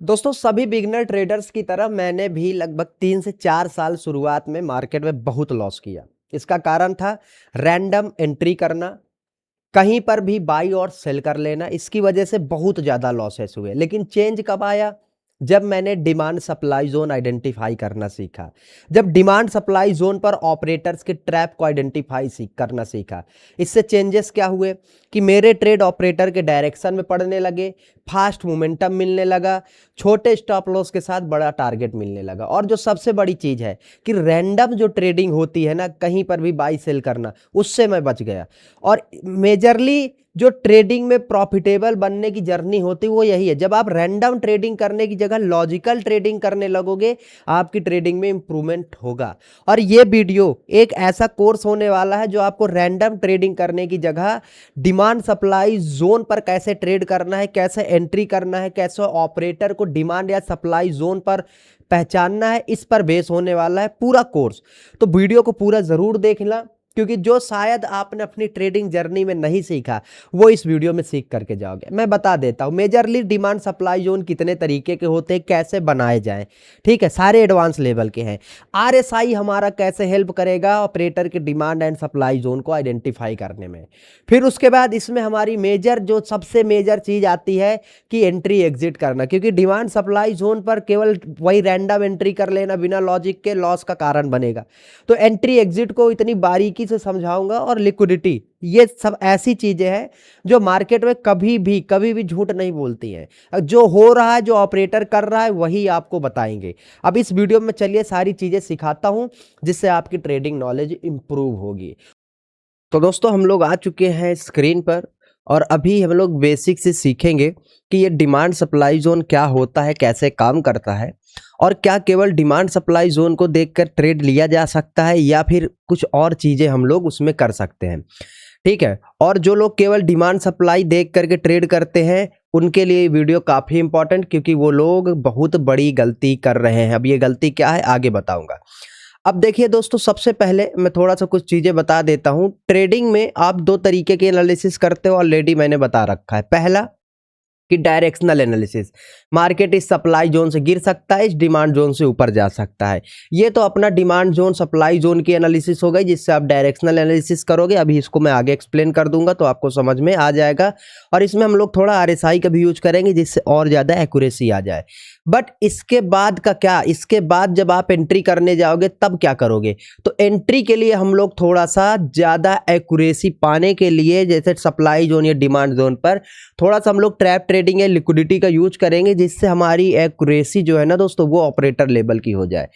दोस्तों सभी beginner traders की तरह मैंने भी लगभग 3 से 4 साल शुरुआत में मार्केट में बहुत लॉस किया। इसका कारण था रैंडम एंट्री करना, कहीं पर भी बाई और सेल कर लेना। इसकी वजह से बहुत ज़्यादा लॉसेस हुए। लेकिन चेंज कब आया? जब मैंने डिमांड सप्लाई ज़ोन आइडेंटिफाई करना सीखा। जब डिमांड सप्लाई ज़ोन पर ऑपरेटर्स के ट्रैप को आइडेंटिफाई करना सीखा। इससे चेंजेस क्या हुए कि मेरे ट्रेड ऑपरेटर के डायरेक्शन में पड़ने लगे, फास्ट मोमेंटम मिलने लगा, छोटे स्टॉप लॉस के साथ बड़ा टारगेट मिलने लगा। और जो सबसे बड़ी चीज़ है कि रैंडम जो ट्रेडिंग होती है ना, कहीं पर भी बाई सेल करना, उससे मैं बच गया। और मेजरली जो ट्रेडिंग में प्रॉफिटेबल बनने की जर्नी होती है वो यही है। जब आप रैंडम ट्रेडिंग करने की जगह लॉजिकल ट्रेडिंग करने लगोगे, आपकी ट्रेडिंग में इंप्रूवमेंट होगा। और ये वीडियो एक ऐसा कोर्स होने वाला है जो आपको रैंडम ट्रेडिंग करने की जगह डिमांड सप्लाई जोन पर कैसे ट्रेड करना है, कैसे एंट्री करना है, कैसे ऑपरेटर को डिमांड या सप्लाई जोन पर पहचानना है, इस पर बेस होने वाला है पूरा कोर्स। तो वीडियो को पूरा जरूर देखना, क्योंकि जो शायद आपने अपनी ट्रेडिंग जर्नी में नहीं सीखा वो इस वीडियो में सीख करके जाओगे। मैं बता देता हूँ मेजरली डिमांड सप्लाई जोन कितने तरीके के होते हैं, कैसे बनाए जाएं। ठीक है, सारे एडवांस लेवल के हैं। आरएसआई हमारा कैसे हेल्प करेगा ऑपरेटर के डिमांड एंड सप्लाई जोन को आइडेंटिफाई करने में। फिर उसके बाद इसमें हमारी मेजर जो सबसे मेजर चीज आती है कि एंट्री एग्जिट करना, क्योंकि डिमांड सप्लाई जोन पर केवल वही रैंडम एंट्री कर लेना बिना लॉजिक के लॉस का कारण बनेगा। तो एंट्री एग्जिट को इतनी बारीकी से समझाऊंगा। और लिक्विडिटी, ये सब ऐसी चीजें हैं जो मार्केट में कभी भी झूठ नहीं बोलती हैं। जो हो रहा है, जो ऑपरेटर कर रहा है, वही आपको बताएंगे। अब इस वीडियो में चलिए सारी चीजें सिखाता हूं जिससे आपकी ट्रेडिंग नॉलेज इंप्रूव होगी। तो दोस्तों हम लोग आ चुके हैं स्क्रीन पर, और अभी हम लोग बेसिक से सीखेंगे कि ये डिमांड सप्लाई जोन क्या होता है, कैसे काम करता है, और क्या केवल डिमांड सप्लाई जोन को देखकर ट्रेड लिया जा सकता है या फिर कुछ और चीज़ें हम लोग उसमें कर सकते हैं। ठीक है, और जो लोग केवल डिमांड सप्लाई देख करके ट्रेड करते हैं उनके लिए वीडियो काफ़ी इंपॉर्टेंट, क्योंकि वो लोग बहुत बड़ी गलती कर रहे हैं। अब ये गलती क्या है आगे बताऊंगा। अब देखिए दोस्तों, सबसे पहले मैं थोड़ा सा कुछ चीज़ें बता देता हूँ। ट्रेडिंग में आप दो तरीके के एनालिसिस करते हो, ऑलरेडी मैंने बता रखा है। पहला कि डायरेक्शनल एनालिसिस, मार्केट इस सप्लाई जोन से गिर सकता है, इस डिमांड जोन से ऊपर जा सकता है। ये तो अपना डिमांड जोन सप्लाई जोन की एनालिसिस हो गई, जिससे आप डायरेक्शनल एनालिसिस करोगे। अभी इसको मैं आगे एक्सप्लेन कर दूंगा तो आपको समझ में आ जाएगा। और इसमें हम लोग थोड़ा आरएसआई का भी यूज करेंगे जिससे और ज़्यादा एक्यूरेसी आ जाए। बट इसके बाद का क्या, इसके बाद जब आप एंट्री करने जाओगे तब क्या करोगे? तो एंट्री के लिए हम लोग थोड़ा सा ज़्यादा एक्यूरेसी पाने के लिए, जैसे सप्लाई जोन या डिमांड जोन पर थोड़ा सा हम लोग ट्रैप ट्रेडिंग या लिक्विडिटी का यूज करेंगे, जिससे हमारी एक्यूरेसी जो है ना दोस्तों, वो ऑपरेटर लेवल की हो जाए।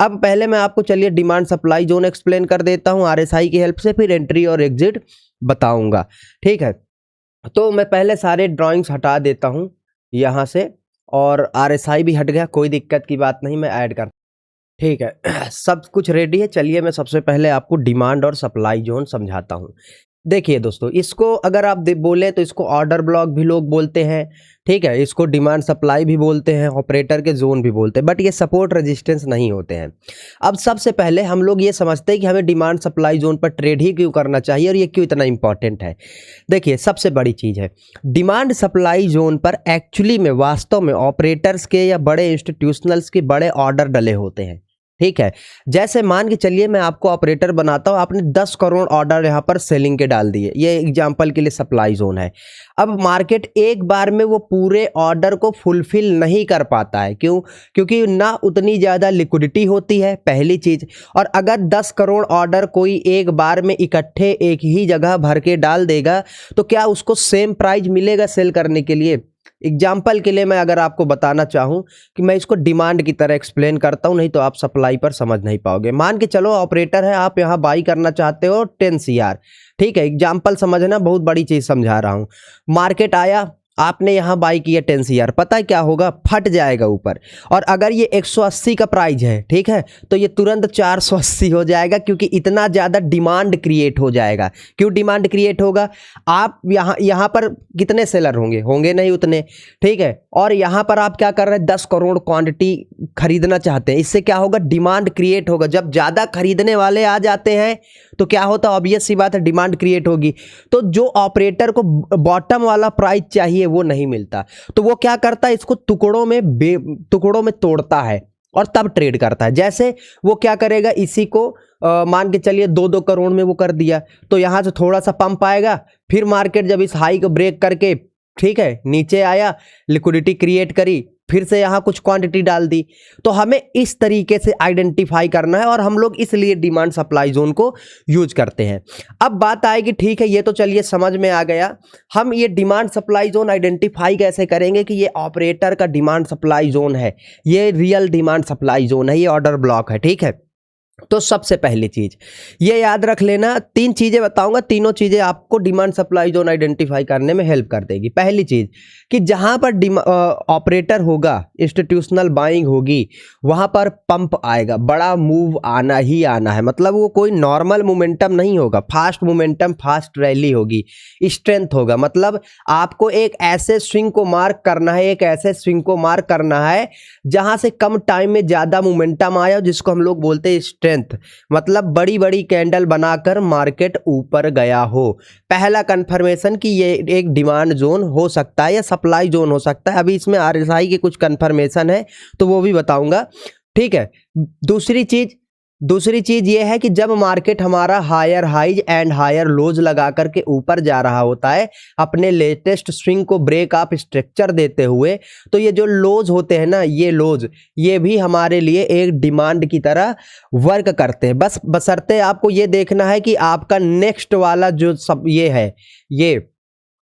अब पहले मैं आपको चलिए डिमांड सप्लाई जोन एक्सप्लेन कर देता हूं आरएसआई की हेल्प से, फिर एंट्री और एग्जिट बताऊंगा। ठीक है, तो मैं पहले सारे ड्राइंग्स हटा देता हूं यहां से, और आरएसआई भी हट गया, कोई दिक्कत की बात नहीं, मैं ऐड कर। ठीक है सब कुछ रेडी है। चलिए मैं सबसे पहले आपको डिमांड और सप्लाई जोन समझाता हूँ। देखिए दोस्तों, इसको अगर आप बोले तो इसको ऑर्डर ब्लॉक भी लोग बोलते हैं। ठीक है, इसको डिमांड सप्लाई भी बोलते हैं, ऑपरेटर के जोन भी बोलते हैं, बट ये सपोर्ट रेजिस्टेंस नहीं होते हैं। अब सबसे पहले हम लोग ये समझते हैं कि हमें डिमांड सप्लाई जोन पर ट्रेड ही क्यों करना चाहिए और ये क्यों इतना इंपॉर्टेंट है। देखिए सबसे बड़ी चीज़ है, डिमांड सप्लाई जोन पर एक्चुअली में वास्तव में ऑपरेटर्स के या बड़े इंस्टीट्यूशनल्स के बड़े ऑर्डर डले होते हैं। ठीक है, जैसे मान के चलिए मैं आपको ऑपरेटर बनाता हूं, आपने 10 करोड़ ऑर्डर यहां पर सेलिंग के डाल दिए, ये एग्जांपल के लिए सप्लाई जोन है। अब मार्केट एक बार में वो पूरे ऑर्डर को फुलफिल नहीं कर पाता है। क्यों? क्योंकि ना उतनी ज़्यादा लिक्विडिटी होती है, पहली चीज़। और अगर 10 करोड़ ऑर्डर कोई एक बार में इकट्ठे एक ही जगह भर के डाल देगा तो क्या उसको सेम प्राइस मिलेगा सेल करने के लिए? एग्जाम्पल के लिए मैं अगर आपको बताना चाहूँ कि मैं इसको डिमांड की तरह एक्सप्लेन करता हूँ, नहीं तो आप सप्लाई पर समझ नहीं पाओगे। मान के चलो ऑपरेटर है, आप यहाँ बाई करना चाहते हो 10 CR। ठीक है, एग्जाम्पल समझना, बहुत बड़ी चीज़ समझा रहा हूँ। मार्केट आया, आपने यहाँ बाई किया 10 CR, पता है क्या होगा? फट जाएगा ऊपर। और अगर ये 180 का प्राइस है, ठीक है, तो ये तुरंत 480 हो जाएगा, क्योंकि इतना ज़्यादा डिमांड क्रिएट हो जाएगा। क्यों डिमांड क्रिएट होगा? आप यहाँ पर कितने सेलर होंगे? होंगे नहीं उतने। ठीक है, और यहाँ पर आप क्या कर रहे हैं? 10 करोड़ क्वांटिटी खरीदना चाहते हैं। इससे क्या होगा, डिमांड क्रिएट होगा। जब ज़्यादा खरीदने वाले आ जाते हैं तो क्या होता है, ऑब्वियस सी बात है, डिमांड क्रिएट होगी। तो जो ऑपरेटर को बॉटम वाला प्राइस चाहिए वो नहीं मिलता, तो वो क्या करता है, इसको टुकड़ों में तोड़ता है और तब ट्रेड करता है। जैसे वो क्या करेगा, इसी को मान के चलिए 2-2 करोड़ में वो कर दिया, तो यहाँ से थोड़ा सा पंप आएगा, फिर मार्केट जब इस हाई को ब्रेक करके, ठीक है, नीचे आया, लिक्विडिटी क्रिएट करी, फिर से यहाँ कुछ क्वांटिटी डाल दी। तो हमें इस तरीके से आइडेंटिफाई करना है और हम लोग इसलिए डिमांड सप्लाई जोन को यूज करते हैं। अब बात आएगी, ठीक है, ये तो चलिए समझ में आ गया, हम ये डिमांड सप्लाई जोन आइडेंटिफाई कैसे करेंगे कि ये ऑपरेटर का डिमांड सप्लाई जोन है, ये रियल डिमांड सप्लाई जोन है, ये ऑर्डर ब्लॉक है, ठीक है। तो सबसे पहली चीज ये याद रख लेना, 3 चीजें बताऊंगा, तीनों चीजें आपको डिमांड सप्लाई जोन आइडेंटिफाई करने में हेल्प कर देगी। पहली चीज कि जहां पर ऑपरेटर होगा, इंस्टीट्यूशनल बाइंग होगी, वहां पर पंप आएगा, बड़ा मूव आना ही आना है। मतलब वो कोई नॉर्मल मोमेंटम नहीं होगा, फास्ट मोमेंटम, फास्ट रैली होगी, स्ट्रेंथ होगा। मतलब आपको एक ऐसे स्विंग को मार्क करना है, एक ऐसे स्विंग को मार्क करना है जहां से कम टाइम में ज्यादा मोमेंटम आया, जिसको हम लोग बोलते हैं स्ट्रेंथ। मतलब बड़ी बड़ी कैंडल बनाकर मार्केट ऊपर गया हो। पहला कंफर्मेशन कि ये एक डिमांड जोन हो सकता है या सप्लाई जोन हो सकता है। अभी इसमें आरएसआई के कुछ कंफर्मेशन है तो वो भी बताऊंगा, ठीक है। दूसरी चीज ये है कि जब मार्केट हमारा higher highs and higher lows लगा करके ऊपर जा रहा होता है अपने लेटेस्ट स्विंग को ब्रेक अप स्ट्रक्चर देते हुए, तो ये जो लोज होते हैं ना, ये लोज, ये भी हमारे लिए एक डिमांड की तरह वर्क करते हैं। बस बशर्ते आपको ये देखना है कि आपका नेक्स्ट वाला जो सब ये है, ये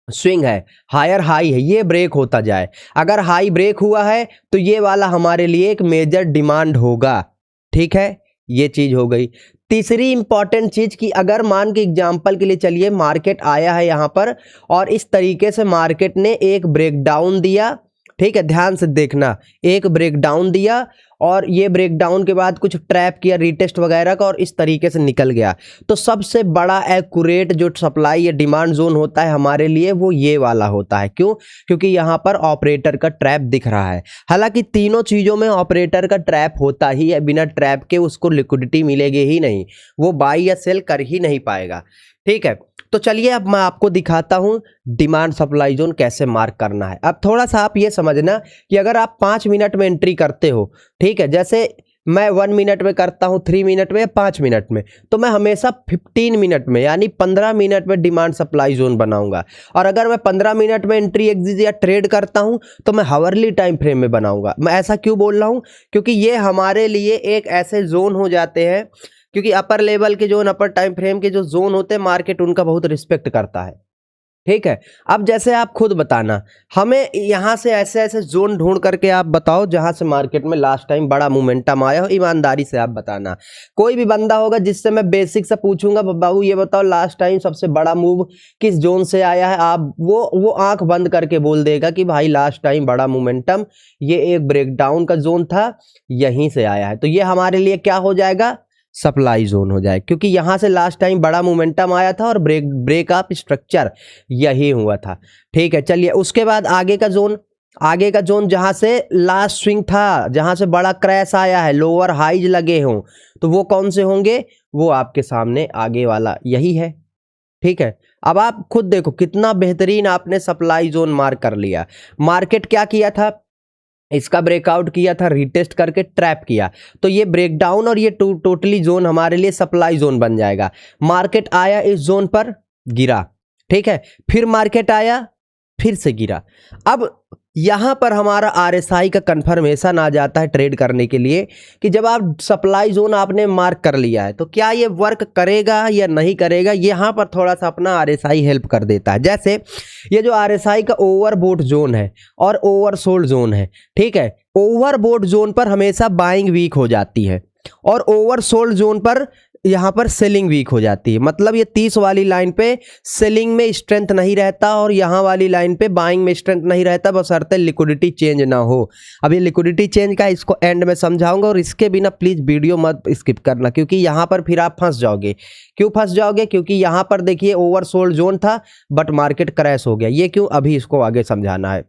स्विंग है, हायर हाई है, ये ब्रेक होता जाए। अगर हाई ब्रेक हुआ है तो ये वाला हमारे लिए एक मेजर डिमांड होगा, ठीक है। ये चीज हो गई। तीसरी इंपॉर्टेंट चीज कि अगर मान के एग्जांपल के लिए चलिए मार्केट आया है यहां पर और इस तरीके से मार्केट ने एक ब्रेकडाउन दिया, ठीक है, ध्यान से देखना, एक ब्रेकडाउन दिया और ये ब्रेकडाउन के बाद कुछ ट्रैप किया रीटेस्ट वगैरह का और इस तरीके से निकल गया, तो सबसे बड़ा एक्यूरेट जो सप्लाई या डिमांड जोन होता है हमारे लिए वो ये वाला होता है। क्यों? क्योंकि यहाँ पर ऑपरेटर का ट्रैप दिख रहा है। हालांकि तीनों चीज़ों में ऑपरेटर का ट्रैप होता ही है, बिना ट्रैप के उसको लिक्विडिटी मिलेगी ही नहीं, वो बाई या सेल कर ही नहीं पाएगा, ठीक है। तो चलिए अब मैं आपको दिखाता हूं डिमांड सप्लाई जोन कैसे मार्क करना है। अब थोड़ा सा आप ये समझना कि अगर आप 5 मिनट में एंट्री करते हो, ठीक है, जैसे मैं 1 मिनट में करता हूं, 3 मिनट में या 5 मिनट में, तो मैं हमेशा 15 मिनट में यानी 15 मिनट में डिमांड सप्लाई जोन बनाऊंगा। और अगर मैं 15 मिनट में एंट्री एग्जिट या ट्रेड करता हूं तो मैं हावरली टाइम फ्रेम में बनाऊंगा। मैं ऐसा क्यों बोल रहा हूं? क्योंकि ये हमारे लिए एक ऐसे जोन हो जाते हैं, क्योंकि अपर लेवल के जोन, अपर टाइम फ्रेम के जो जोन होते हैं, मार्केट उनका बहुत रिस्पेक्ट करता है, ठीक है। अब जैसे आप खुद बताना, हमें यहाँ से ऐसे ऐसे जोन ढूंढ करके आप बताओ जहाँ से मार्केट में लास्ट टाइम बड़ा मोमेंटम आया हो। ईमानदारी से आप बताना। कोई भी बंदा होगा जिससे मैं बेसिक से पूछूंगा, बाबू ये बताओ लास्ट टाइम सबसे बड़ा मूव किस जोन से आया है, आप वो आंख बंद करके बोल देगा कि भाई लास्ट टाइम बड़ा मोमेंटम ये एक ब्रेकडाउन का जोन था, यहीं से आया है। तो ये हमारे लिए क्या हो जाएगा? सप्लाई जोन हो जाए, क्योंकि यहां से लास्ट टाइम बड़ा मोमेंटम आया था और ब्रेकअप स्ट्रक्चर यही हुआ था, ठीक है। चलिए उसके बाद आगे का जोन जहां से लास्ट स्विंग था, जहां से बड़ा क्रैश आया है, लोअर हाइज लगे हों, तो वो कौन से होंगे? वो आपके सामने आगे वाला यही है, ठीक है। अब आप खुद देखो कितना बेहतरीन आपने सप्लाई जोन मार्क कर लिया। मार्केट क्या किया था? इसका ब्रेकआउट किया था, रीटेस्ट करके ट्रैप किया, तो ये ब्रेकडाउन और ये टोटली जोन हमारे लिए सप्लाई जोन बन जाएगा। मार्केट आया इस जोन पर, गिरा, ठीक है, फिर मार्केट आया, फिर से गिरा। अब यहां पर हमारा आरएसआई का कंफर्मेशन आ जाता है ट्रेड करने के लिए कि जब आप सप्लाई जोन आपने मार्क कर लिया है तो क्या ये वर्क करेगा या नहीं करेगा। यहां पर थोड़ा सा अपना आरएसआई हेल्प कर देता है। जैसे ये जो आरएसआई का ओवरबोट जोन है और ओवरसोल्ड जोन है, ठीक है, ओवरबोट जोन पर हमेशा बाइंग वीक हो जाती है और ओवरसोल्ड जोन पर यहाँ पर सेलिंग वीक हो जाती है। मतलब ये 30 वाली लाइन पे सेलिंग में स्ट्रेंथ नहीं रहता और यहाँ वाली लाइन पे बाइंग में स्ट्रेंथ नहीं रहता, बशर्ते लिक्विडिटी चेंज ना हो। अब ये लिक्विडिटी चेंज का इसको एंड में समझाऊंगा और इसके बिना प्लीज वीडियो मत स्किप करना, क्योंकि यहाँ पर फिर आप फंस जाओगे। क्यों फंस जाओगे? क्योंकि यहाँ पर देखिए ओवरसोल्ड जोन था बट मार्केट क्रैश हो गया। ये क्यों? अभी इसको आगे समझाना है।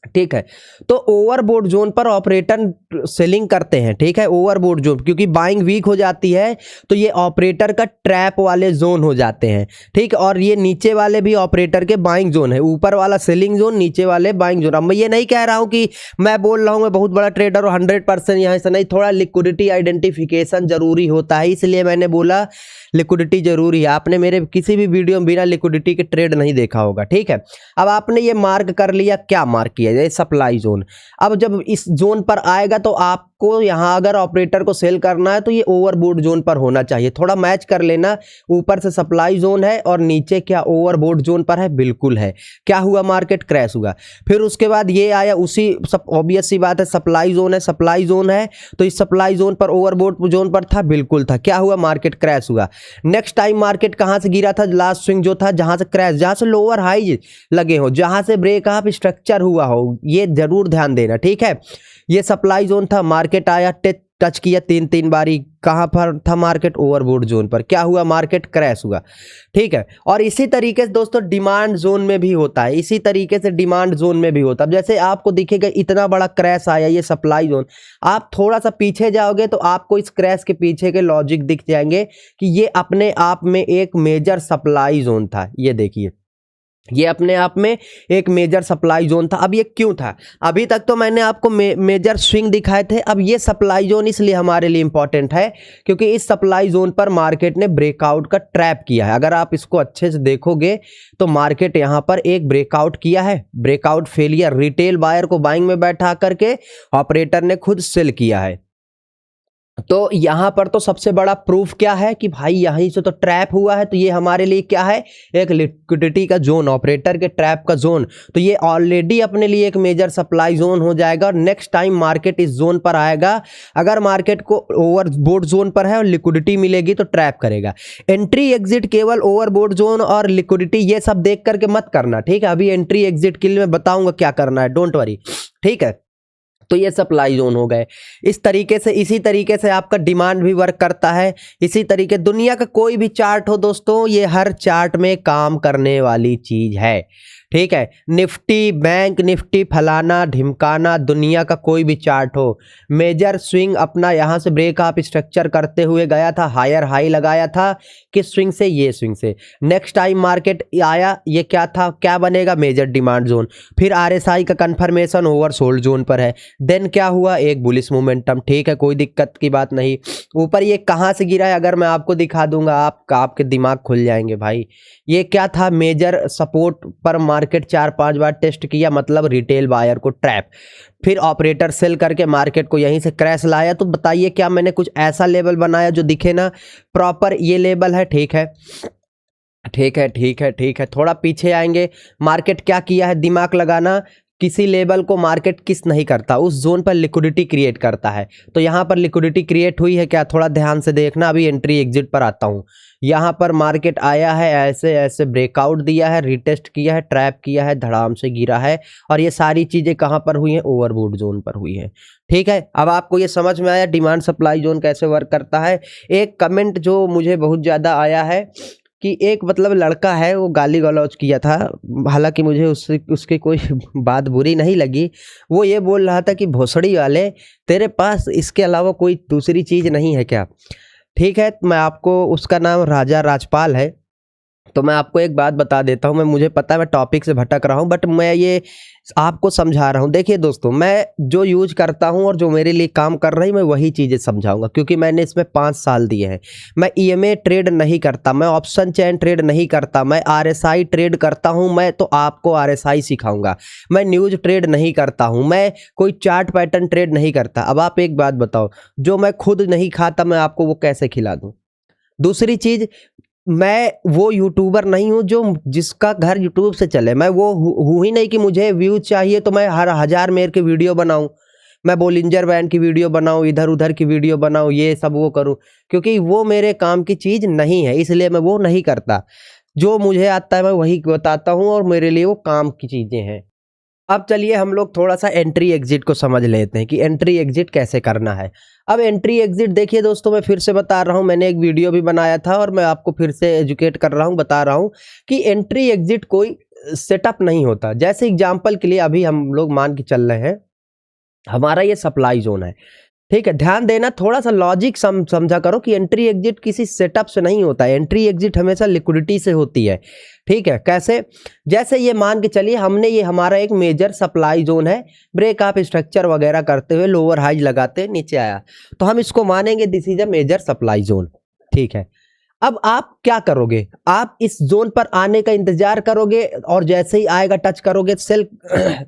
ठीक है। तो ओवरबोट जोन पर ऑपरेटर सेलिंग करते हैं, ठीक है, ओवरबोट जोन, क्योंकि बाइंग वीक हो जाती है तो ये ऑपरेटर का ट्रैप वाले जोन हो जाते हैं, ठीक है। और ये नीचे वाले भी ऑपरेटर के बाइंग जोन है, ऊपर वाला सेलिंग जोन, नीचे वाले बाइंग जोन। अब मैं ये नहीं कह रहा हूं कि मैं बोल रहा हूं मैं बहुत बड़ा ट्रेडर हूं 100% यहाँ से नहीं, थोड़ा लिक्विडिटी आइडेंटिफिकेशन जरूरी होता है, इसलिए मैंने बोला लिक्विडिटी जरूरी है। आपने मेरे किसी भी वीडियो में बिना लिक्विडिटी के ट्रेड नहीं देखा होगा, ठीक है। अब आपने ये मार्क कर लिया, क्या मार्क किया, ये सप्लाई जोन। अब जब इस जोन पर आएगा तो आपको यहाँ अगर ऑपरेटर को सेल करना है तो ये ओवरबोट जोन पर होना चाहिए, थोड़ा मैच कर लेना। ऊपर से सप्लाई जोन है और नीचे क्या ओवरबोट जोन पर है, बिल्कुल है। क्या हुआ, मार्केट क्रैश हुआ। फिर उसके बाद ये आया, उसी सब ऑब्वियस सी बात है, सप्लाई जोन है, सप्लाई जोन है तो इस सप्लाई जोन पर ओवरबोट जोन पर था, बिल्कुल था। क्या हुआ, मार्केट क्रैश हुआ। नेक्स्ट टाइम मार्केट कहां से गिरा था, लास्ट स्विंग जो था, जहां से क्रैश, जहां से लोअर हाई लगे हो, जहां से ब्रेकअप स्ट्रक्चर हुआ हो, ये जरूर ध्यान देना, ठीक है। ये सप्लाई जोन था, मार्केट आया, टच किया तीन बारी, कहां पर था मार्केट, ओवरबोट जोन पर। क्या हुआ, मार्केट क्रैश हुआ, ठीक है। और इसी तरीके से दोस्तों डिमांड जोन में भी होता है, इसी तरीके से डिमांड जोन में भी होता है। जैसे आपको दिखेगा इतना बड़ा क्रैश आया, ये सप्लाई जोन, आप थोड़ा सा पीछे जाओगे तो आपको इस क्रैश के पीछे के लॉजिक दिख जाएंगे कि ये अपने आप में एक मेजर सप्लाई जोन था। ये देखिए, ये अपने आप में एक मेजर सप्लाई जोन था। अब ये क्यों था, अभी तक तो मैंने आपको मेजर स्विंग दिखाए थे, अब ये सप्लाई जोन इसलिए हमारे लिए इंपॉर्टेंट है क्योंकि इस सप्लाई जोन पर मार्केट ने ब्रेकआउट का ट्रैप किया है। अगर आप इसको अच्छे से देखोगे तो मार्केट यहां पर एक ब्रेकआउट किया है, ब्रेकआउट फेलियर, रिटेल बायर को बाइंग में बैठा करके ऑपरेटर ने खुद सेल किया है। तो यहां पर तो सबसे बड़ा प्रूफ क्या है कि भाई यहीं से तो ट्रैप हुआ है, तो ये हमारे लिए क्या है, एक लिक्विडिटी का जोन, ऑपरेटर के ट्रैप का जोन। तो ये ऑलरेडी अपने लिए एक मेजर सप्लाई जोन हो जाएगा और नेक्स्ट टाइम मार्केट इस जोन पर आएगा, अगर मार्केट को ओवरबोट जोन पर है और लिक्विडिटी मिलेगी तो ट्रैप करेगा। एंट्री एग्जिट केवल ओवरबोट जोन और लिक्विडिटी ये सब देख करके मत करना, ठीक है। अभी एंट्री एग्जिट के लिए मैं बताऊंगा क्या करना है, डोंट वरी, ठीक है। तो ये सप्लाई जोन हो गए। इस तरीके से, इसी तरीके से आपका डिमांड भी वर्क करता है। इसी तरीके दुनिया का कोई भी चार्ट हो दोस्तों, ये हर चार्ट में काम करने वाली चीज है, ठीक है। निफ्टी, बैंक निफ्टी, फलाना ढिमकाना, दुनिया का कोई भी चार्ट हो, मेजर स्विंग अपना यहाँ से ब्रेकअप स्ट्रक्चर करते हुए गया था, हायर हाई लगाया था, किस स्विंग से, ये स्विंग से। नेक्स्ट टाइम मार्केट आया, ये क्या था, क्या बनेगा, मेजर डिमांड जोन। फिर आरएसआई का कंफर्मेशन ओवरसोल्ड जोन पर है, देन क्या हुआ, एक बुलिश मोमेंटम, ठीक है, कोई दिक्कत की बात नहीं। ऊपर ये कहाँ से गिरा है, अगर मैं आपको दिखा दूंगा आपके दिमाग खुल जाएंगे भाई। ये क्या था, मेजर सपोर्ट पर मार्केट 4-5 बार टेस्ट किया, मतलब रिटेल बायर को ट्रैप, फिर ऑपरेटर सेल करके मार्केट को यहीं से क्रैश लाया। तो बताइए क्या मैंने कुछ ऐसा लेवल बनाया जो दिखे ना, प्रॉपर ये लेवल है, ठीक है, ठीक है, ठीक है, ठीक है। थोड़ा पीछे आएंगे, मार्केट क्या किया है, दिमाग लगाना, किसी लेवल को मार्केट किस नहीं करता, उस जोन पर लिक्विडिटी क्रिएट करता है। तो यहाँ पर लिक्विडिटी क्रिएट हुई है क्या, थोड़ा ध्यान से देखना। अभी एंट्री एग्जिट पर आता हूँ, यहाँ पर मार्केट आया है, ऐसे ऐसे ब्रेकआउट दिया है, रिटेस्ट किया है, ट्रैप किया है, धड़ाम से गिरा है, और ये सारी चीजें कहाँ पर हुई हैं, ओवरबोट जोन पर हुई है, ठीक है। अब आपको ये समझ में आया डिमांड सप्लाई जोन कैसे वर्क करता है। एक कमेंट जो मुझे बहुत ज्यादा आया है कि एक मतलब लड़का है, वो गाली गलौज किया था, हालांकि मुझे उसकी कोई बात बुरी नहीं लगी। वो ये बोल रहा था कि भोसड़ी वाले, तेरे पास इसके अलावा कोई दूसरी चीज़ नहीं है क्या, ठीक है। मैं आपको, उसका नाम राजा राजपाल है। तो मैं आपको एक बात बता देता हूँ, मुझे पता है मैं टॉपिक से भटक रहा हूँ, बट मैं ये आपको समझा रहा हूँ। देखिए दोस्तों, मैं जो यूज करता हूँ और जो मेरे लिए काम कर रही, मैं वही चीज़ें समझाऊंगा, क्योंकि मैंने इसमें 5 साल दिए हैं। मैं ईएमए ट्रेड नहीं करता, मैं ऑप्शन चेन ट्रेड नहीं करता, मैं आरएसआई ट्रेड करता हूँ, मैं तो आपको आरएसआई सिखाऊंगा। मैं न्यूज ट्रेड नहीं करता हूँ, मैं कोई चार्ट पैटर्न ट्रेड नहीं करता। अब आप एक बात बताओ, जो मैं खुद नहीं खाता मैं आपको वो कैसे खिला दूँ। दूसरी चीज, मैं वो यूट्यूबर नहीं हूँ जो जिसका घर यूट्यूब से चले। मैं वो हूँ ही नहीं कि मुझे व्यूज चाहिए तो मैं हर 1000 मेर के वीडियो बनाऊं, मैं बोलिंजर बैंड की वीडियो बनाऊं, इधर उधर की वीडियो बनाऊं, ये सब वो करूं, क्योंकि वो मेरे काम की चीज नहीं है, इसलिए मैं वो नहीं करता। जो मुझे आता है मैं वही बताता हूँ और मेरे लिए वो काम की चीजें हैं। अब चलिए हम लोग थोड़ा सा एंट्री एग्जिट को समझ लेते हैं कि एंट्री एग्जिट कैसे करना है। अब एंट्री एग्जिट देखिए दोस्तों, मैं फिर से बता रहा हूं, मैंने एक वीडियो भी बनाया था और मैं आपको फिर से एजुकेट कर रहा हूं, बता रहा हूं कि एंट्री एग्जिट कोई सेटअप नहीं होता। जैसे एग्जांपल के लिए अभी हम लोग मान के चल रहे हैं, हमारा ये सप्लाई जोन है, ठीक है। ध्यान देना, थोड़ा सा लॉजिक समझा करो कि एंट्री एग्जिट किसी सेटअप से नहीं होता है, एंट्री एग्जिट हमेशा लिक्विडिटी से होती है, ठीक है। कैसे? जैसे ये मान के चलिए हमने, ये हमारा एक मेजर सप्लाई जोन है, ब्रेक आप स्ट्रक्चर वगैरह करते हुए लोअर हाइज लगाते नीचे आया, तो हम इसको मानेंगे this is a major supply zone, ठीक है। अब आप क्या करोगे, आप इस जोन पर आने का इंतजार करोगे और जैसे ही आएगा टच करोगे सेल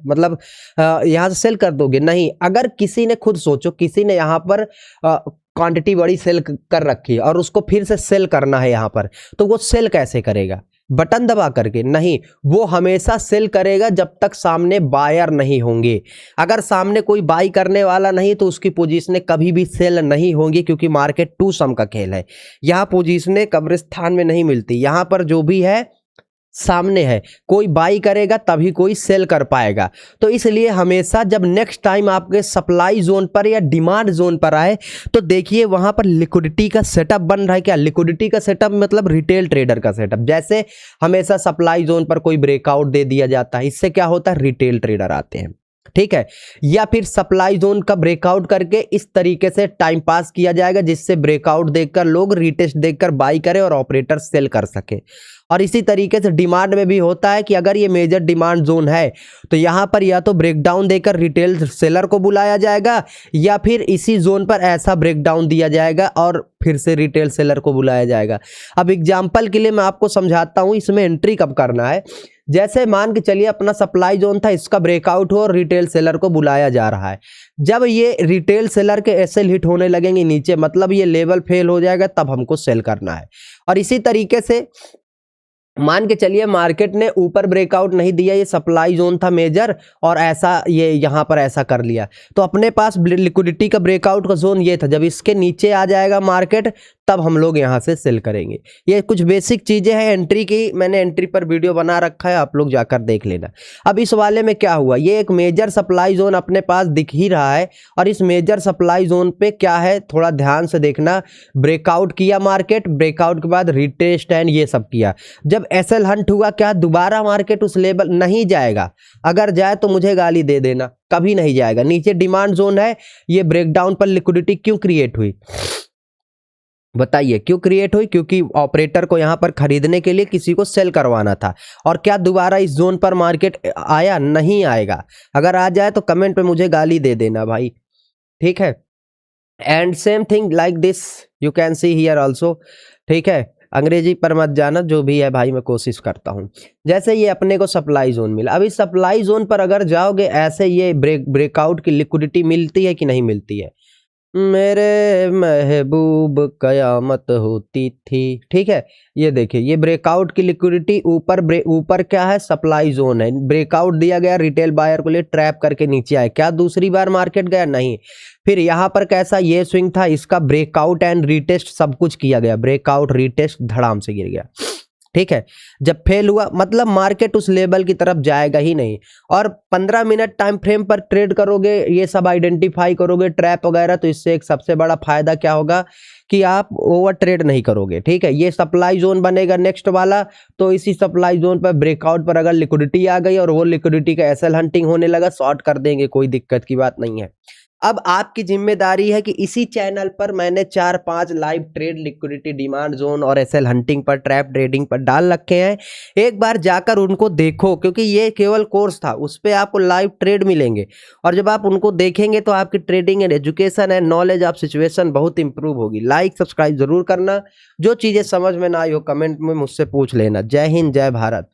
मतलब यहां से सेल कर दोगे? नहीं। अगर किसी ने, खुद सोचो, किसी ने यहां पर क्वांटिटी बड़ी सेल कर रखी है और उसको फिर से सेल करना है यहां पर, तो वो सेल कैसे करेगा? बटन दबा करके? नहीं, वो हमेशा सेल करेगा जब तक सामने बायर नहीं होंगे। अगर सामने कोई बाई करने वाला नहीं तो उसकी पोजीशनें कभी भी सेल नहीं होंगी, क्योंकि मार्केट टू सम का खेल है। यहाँ पोजीशनें कब्रिस्तान में नहीं मिलती, यहाँ पर जो भी है सामने है, कोई बाई करेगा तभी कोई सेल कर पाएगा। तो इसलिए हमेशा जब नेक्स्ट टाइम आपके सप्लाई जोन पर या डिमांड जोन पर आए तो देखिए वहां पर लिक्विडिटी का सेटअप बन रहा है क्या? लिक्विडिटी का सेटअप मतलब रिटेल ट्रेडर का सेटअप। जैसे हमेशा सप्लाई जोन पर कोई ब्रेकआउट दे दिया जाता है, इससे क्या होता है? रिटेल ट्रेडर आते हैं, ठीक है। या फिर सप्लाई जोन का ब्रेकआउट करके इस तरीके से टाइम पास किया जाएगा जिससे ब्रेकआउट देखकर लोग रीटेस्ट देखकर बाई करें और ऑपरेटर सेल कर सके। और इसी तरीके से डिमांड में भी होता है कि अगर ये मेजर डिमांड जोन है तो यहाँ पर या तो ब्रेकडाउन देकर रिटेल सेलर को बुलाया जाएगा या फिर इसी जोन पर ऐसा ब्रेकडाउन दिया जाएगा और फिर से रिटेल सेलर को बुलाया जाएगा। अब एग्जाम्पल के लिए मैं आपको समझाता हूँ इसमें एंट्री कब करना है। जैसे मान के चलिए अपना सप्लाई जोन था, इसका ब्रेकआउट हो और रिटेल सेलर को बुलाया जा रहा है। जब ये रिटेल सेलर के एसएल हिट होने लगेंगे नीचे, मतलब ये लेवल फेल हो जाएगा, तब हमको सेल करना है। और इसी तरीके से मान के चलिए मार्केट ने ऊपर ब्रेकआउट नहीं दिया, ये सप्लाई जोन था मेजर और ऐसा ये यहाँ पर ऐसा कर लिया, तो अपने पास लिक्विडिटी का ब्रेकआउट का जोन ये था। जब इसके नीचे आ जाएगा मार्केट तब हम लोग यहाँ से सेल करेंगे। ये कुछ बेसिक चीज़ें हैं एंट्री की, मैंने एंट्री पर वीडियो बना रखा है, आप लोग जाकर देख लेना। अब इस वाले में क्या हुआ, ये एक मेजर सप्लाई जोन अपने पास दिख ही रहा है और इस मेजर सप्लाई जोन पे क्या है, थोड़ा ध्यान से देखना। ब्रेकआउट किया मार्केट, ब्रेकआउट के बाद रिटेस्ट एंड ये सब किया। जब एसएल हंट हुआ, क्या दोबारा मार्केट उस लेवल नहीं जाएगा? अगर जाए तो मुझे गाली दे देना, कभी नहीं जाएगा। नीचे डिमांड जोन है, ये ब्रेकडाउन पर लिक्विडिटी क्यों क्रिएट हुई बताइए? क्यों क्रिएट हुई? क्योंकि ऑपरेटर को यहां पर खरीदने के लिए किसी को सेल करवाना था। और क्या दोबारा इस जोन पर मार्केट आया? नहीं आएगा। अगर आ जाए तो कमेंट पे मुझे गाली दे देना भाई, ठीक है। And same thing like this you can see here also, ठीक है। अंग्रेजी पर मत जाना, जो भी है भाई मैं कोशिश करता हूँ। जैसे ये अपने को सप्लाई जोन मिला, अभी सप्लाई जोन पर अगर जाओगे ऐसे ये ब्रेकआउट की लिक्विडिटी मिलती है कि नहीं मिलती है? मेरे महबूब कयामत होती थी, ठीक है। ये देखिए ये ब्रेकआउट की लिक्विडिटी ऊपर क्या है? सप्लाई जोन है, ब्रेकआउट दिया गया, रिटेल बायर को लिए ट्रैप करके नीचे आए। क्या दूसरी बार मार्केट गया? नहीं। फिर यहाँ पर कैसा ये स्विंग था, इसका ब्रेकआउट एंड रीटेस्ट सब कुछ किया गया, ब्रेकआउट रीटेस्ट धड़ाम से गिर गया, ठीक है। जब फेल हुआ मतलब मार्केट उस लेवल की तरफ जाएगा ही नहीं। और 15 मिनट टाइम फ्रेम पर ट्रेड करोगे, ये सब आइडेंटिफाई करोगे ट्रैप वगैरह, तो इससे एक सबसे बड़ा फायदा क्या होगा कि आप ओवर ट्रेड नहीं करोगे, ठीक है। ये सप्लाई जोन बनेगा नेक्स्ट वाला, तो इसी सप्लाई जोन पर ब्रेकआउट पर अगर लिक्विडिटी आ गई और वो लिक्विडिटी का एसएल हंटिंग होने लगा, शॉर्ट कर देंगे, कोई दिक्कत की बात नहीं है। अब आपकी जिम्मेदारी है कि इसी चैनल पर मैंने 4-5 live trade liquidity demand zone और एसएल हंटिंग पर, ट्रैप ट्रेडिंग पर डाल रखे हैं। एक बार जाकर उनको देखो, क्योंकि ये केवल कोर्स था, उस पर आपको लाइव ट्रेड मिलेंगे और जब आप उनको देखेंगे तो आपकी trading and education and knowledge of situation बहुत इंप्रूव होगी। लाइक सब्सक्राइब जरूर करना। जो चीज़ें समझ में ना आई हो कमेंट में मुझसे पूछ लेना। जय हिंद, जय भारत।